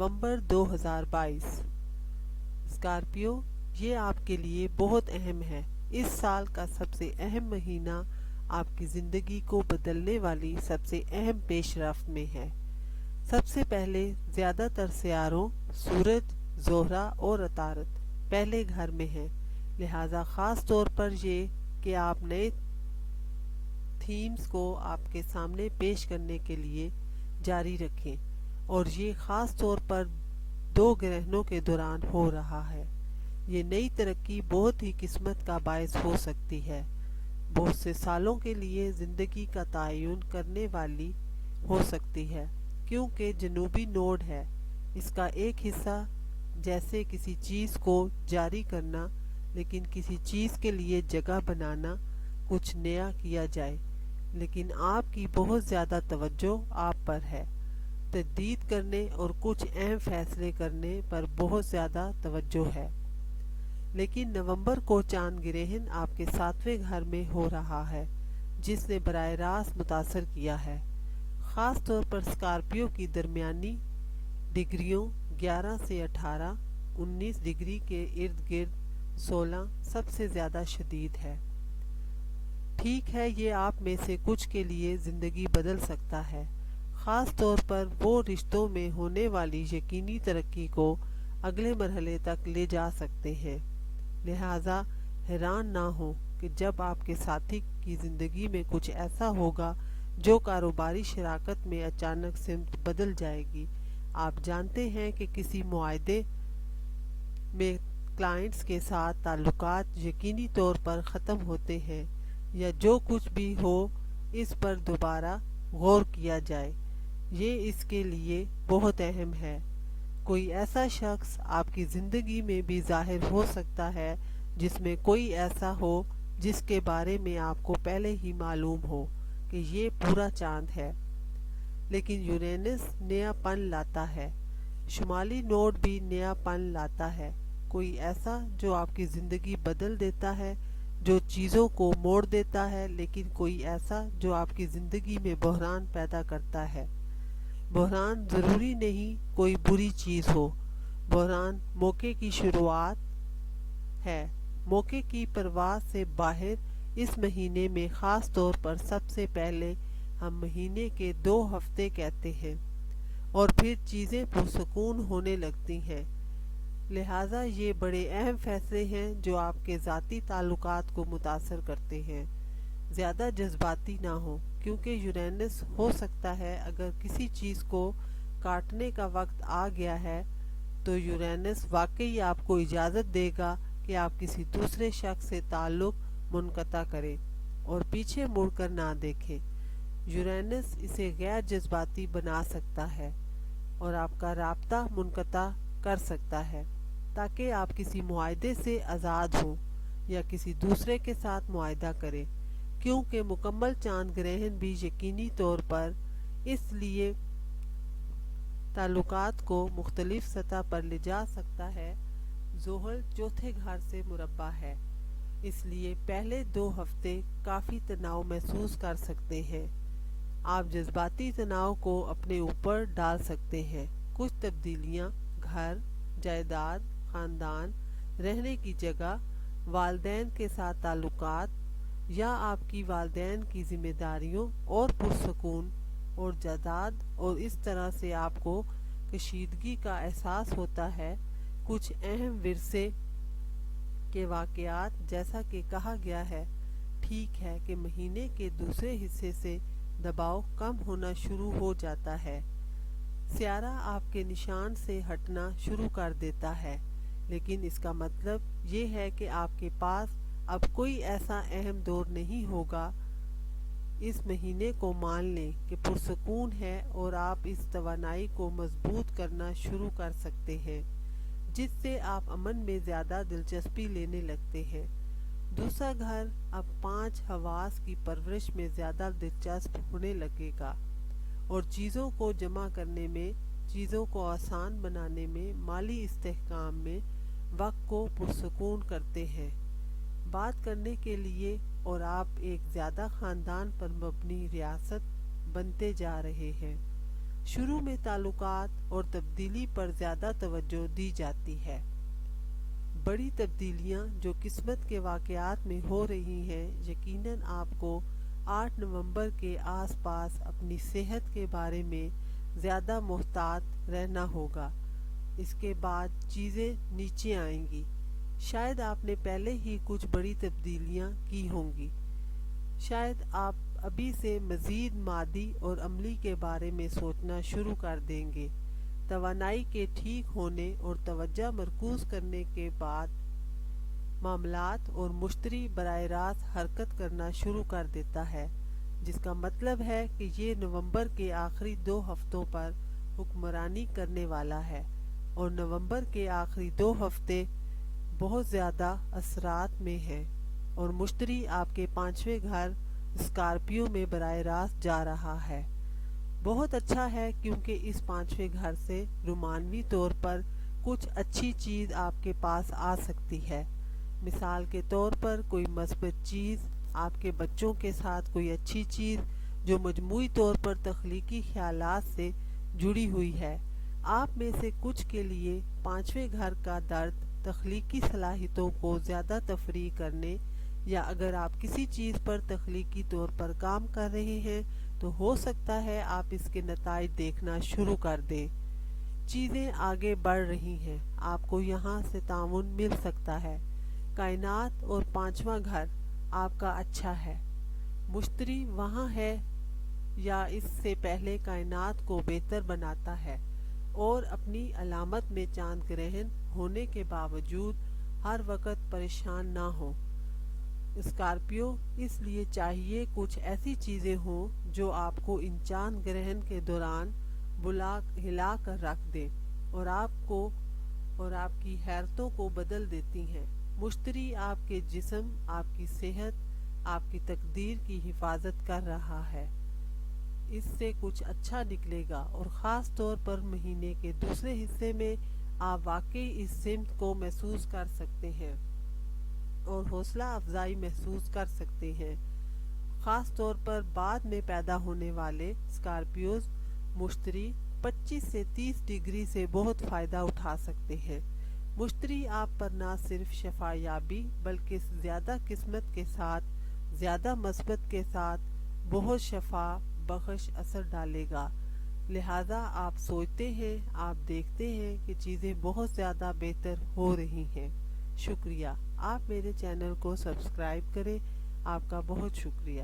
نومبر 2022۔ Scorpio, یہ آپ کے لیے بہت اہم ہے۔ اس سال کا سب سے اہم مہینہ آپ کی زندگی کو بدلنے والی سب سے اہم پیش رفت میں ہے۔ سب سے پہلے زیادہ تر سیاروں سورج، زہرہ اور عطارد پہلے گھر میں ہیں، لہٰذا خاص طور پر یہ کہ آپ نئے تھیمز کو آپ کے سامنے پیش کرنے کے لیے جاری رکھیں، اور یہ خاص طور پر 2 گرہنوں کے دوران ہو رہا ہے۔ یہ نئی ترقی بہت ہی قسمت کا باعث ہو سکتی ہے، بہت سے سالوں کے لیے زندگی کا تعین کرنے والی ہو سکتی ہے، کیونکہ جنوبی نوڈ ہے۔ اس کا ایک حصہ، جیسے کسی چیز کو جاری کرنا، لیکن کسی چیز کے لیے جگہ بنانا، کچھ نیا کیا جائے، لیکن آپ کی بہت زیادہ توجہ آپ پر ہے۔ تجدید کرنے اور کچھ اہم فیصلے کرنے پر بہت زیادہ توجہ ہے۔ لیکن نومبر کو چاند گرہن آپ کے 7ویں گھر میں ہو رہا ہے، جس نے براہ راست متاثر کیا ہے، خاص طور پر اسکارپیو کی درمیانی ڈگریوں 11 سے 18، 19 ڈگری کے ارد گرد 16 سب سے زیادہ شدید ہے۔ ٹھیک ہے، یہ آپ میں سے کچھ کے لیے زندگی بدل سکتا ہے، خاص طور پر وہ رشتوں میں ہونے والی یقینی ترقی کو اگلے مرحلے تک لے جا سکتے ہیں۔ لہٰذا حیران نہ ہوں کہ جب آپ کے ساتھی کی زندگی میں کچھ ایسا ہوگا جو کاروباری شراکت میں اچانک سمت بدل جائے گی۔ آپ جانتے ہیں کہ کسی معاہدے میں کلائنٹس کے ساتھ تعلقات یقینی طور پر ختم ہوتے ہیں، یا جو کچھ بھی ہو اس پر دوبارہ غور کیا جائے۔ یہ اس کے لیے بہت اہم ہے۔ کوئی ایسا شخص آپ کی زندگی میں بھی ظاہر ہو سکتا ہے جس میں کوئی ایسا ہو جس کے بارے میں آپ کو پہلے ہی معلوم ہو کہ یہ پورا چاند ہے۔ لیکن یورینس نیا پن لاتا ہے، شمالی نوڈ بھی نیا پن لاتا ہے، کوئی ایسا جو آپ کی زندگی بدل دیتا ہے، جو چیزوں کو موڑ دیتا ہے، لیکن کوئی ایسا جو آپ کی زندگی میں بحران پیدا کرتا ہے۔ بحران ضروری نہیں کوئی بری چیز ہو، بحران موقع کی شروعات ہے۔ موقع کی پرواز سے باہر اس مہینے میں خاص طور پر سب سے پہلے ہم مہینے کے 2 ہفتے کہتے ہیں، اور پھر چیزیں پرسکون ہونے لگتی ہیں۔ لہٰذا یہ بڑے اہم فیصلے ہیں جو آپ کے ذاتی تعلقات کو متاثر کرتے ہیں۔ زیادہ جذباتی نہ ہوں، کیونکہ یورینس ہو سکتا ہے اگر کسی چیز کو کاٹنے کا وقت آ گیا ہے تو یورینس واقعی آپ کو اجازت دے گا کہ آپ کسی دوسرے شخص سے تعلق منقطع کریں اور پیچھے مڑ کر نہ دیکھیں۔ یورینس اسے غیر جذباتی بنا سکتا ہے اور آپ کا رابطہ منقطع کر سکتا ہے، تاکہ آپ کسی معاہدے سے آزاد ہوں یا کسی دوسرے کے ساتھ معاہدہ کریں، کیونکہ مکمل چاند گرہن بھی یقینی طور پر اس لیے تعلقات کو مختلف سطح پر لے جا سکتا ہے۔ زحل 4تھے گھر سے مربع ہے، اس لیے پہلے 2 ہفتے کافی تناؤ محسوس کر سکتے ہیں۔ آپ جذباتی تناؤ کو اپنے اوپر ڈال سکتے ہیں۔ کچھ تبدیلیاں، گھر، جائیداد، خاندان، رہنے کی جگہ، والدین کے ساتھ تعلقات، یا آپ کی والدین کی ذمہ داریوں اور پرسکون اور جائیداد، اور اس طرح سے آپ کو کشیدگی کا احساس ہوتا ہے۔ کچھ اہم ورثے کے واقعات، جیسا کہ کہا گیا ہے، ٹھیک ہے کہ مہینے کے دوسرے حصے سے دباؤ کم ہونا شروع ہو جاتا ہے۔ سیارہ آپ کے نشان سے ہٹنا شروع کر دیتا ہے، لیکن اس کا مطلب یہ ہے کہ آپ کے پاس اب کوئی ایسا اہم دور نہیں ہوگا۔ اس مہینے کو مان لیں کہ پرسکون ہے اور آپ اس توانائی کو مضبوط کرنا شروع کر سکتے ہیں جس سے آپ امن میں زیادہ دلچسپی لینے لگتے ہیں۔ دوسرا گھر اب 5 حواس کی پرورش میں زیادہ دلچسپ ہونے لگے گا، اور چیزوں کو جمع کرنے میں، چیزوں کو آسان بنانے میں، مالی استحکام میں وقت کو پرسکون کرتے ہیں۔ بات کرنے کے لیے، اور آپ ایک زیادہ خاندان پر مبنی ریاست بنتے جا رہے ہیں۔ شروع میں تعلقات اور تبدیلی پر زیادہ توجہ دی جاتی ہے۔ بڑی تبدیلیاں جو قسمت کے واقعات میں ہو رہی ہیں، یقیناً آپ کو 8 نومبر کے آس پاس اپنی صحت کے بارے میں زیادہ محتاط رہنا ہوگا۔ اس کے بعد چیزیں نیچے آئیں گی۔ شاید آپ نے پہلے ہی کچھ بڑی تبدیلیاں کی ہوں گی۔ شاید آپ ابھی سے مزید مادی اور عملی کے بارے میں سوچنا شروع کر دیں گے۔ توانائی کے ٹھیک ہونے اور توجہ مرکوز کرنے کے بعد معاملات اور مشتری براہ راست حرکت کرنا شروع کر دیتا ہے، جس کا مطلب ہے کہ یہ نومبر کے آخری 2 ہفتوں پر حکمرانی کرنے والا ہے، اور نومبر کے آخری 2 ہفتے بہت زیادہ اثرات میں ہیں، اور مشتری آپ کے 5ویں گھر اسکارپیو میں براہ راست جا رہا ہے۔ بہت اچھا ہے، کیونکہ اس 5ویں گھر سے رومانوی طور پر کچھ اچھی چیز آپ کے پاس آ سکتی ہے۔ مثال کے طور پر کوئی مثبت چیز، آپ کے بچوں کے ساتھ کوئی اچھی چیز جو مجموعی طور پر تخلیقی خیالات سے جڑی ہوئی ہے۔ آپ میں سے کچھ کے لیے 5ویں گھر کا درد تخلیقی صلاحیتوں کو زیادہ تفریح کرنے، یا اگر آپ کسی چیز پر تخلیقی طور پر کام کر رہے ہیں تو ہو سکتا ہے آپ اس کے نتائج دیکھنا شروع کر دیں۔ چیزیں آگے بڑھ رہی ہیں، آپ کو یہاں سے تعاون مل سکتا ہے۔ کائنات اور 5واں گھر آپ کا اچھا ہے۔ مشتری وہاں ہے یا اس سے پہلے کائنات کو بہتر بناتا ہے، اور اپنی علامت میں چاند گرہن ہونے کے باوجود ہر وقت پریشان نہ ہو۔ اسکارپیو، اس لیے چاہیے کچھ ایسی چیزیں ہوں جو آپ کو ان چاند گرہن کے دوران ہلا کر رکھ دیں اور آپ کی حیرتوں کو بدل دیتی ہیں۔ مشتری آپ کے جسم، آپ کی صحت، آپ کی تقدیر کی حفاظت کر رہا ہے۔ اس سے کچھ اچھا نکلے گا، اور خاص طور پر مہینے کے دوسرے حصے میں آپ واقعی اس سمت کو محسوس کر سکتے ہیں اور حوصلہ افزائی محسوس کر سکتے ہیں۔ خاص طور پر بعد میں پیدا ہونے والے اسکارپیوز مشتری 25 سے 30 ڈگری سے بہت فائدہ اٹھا سکتے ہیں۔ مشتری آپ پر نہ صرف شفا یابی بلکہ زیادہ قسمت کے ساتھ، زیادہ مثبت کے ساتھ بہت شفا بخش اثر ڈالے گا۔ لہذا آپ سوچتے ہیں، آپ دیکھتے ہیں کہ چیزیں بہت زیادہ بہتر ہو رہی ہیں۔ شکریہ۔ آپ میرے چینل کو سبسکرائب کریں۔ آپ کا بہت شکریہ۔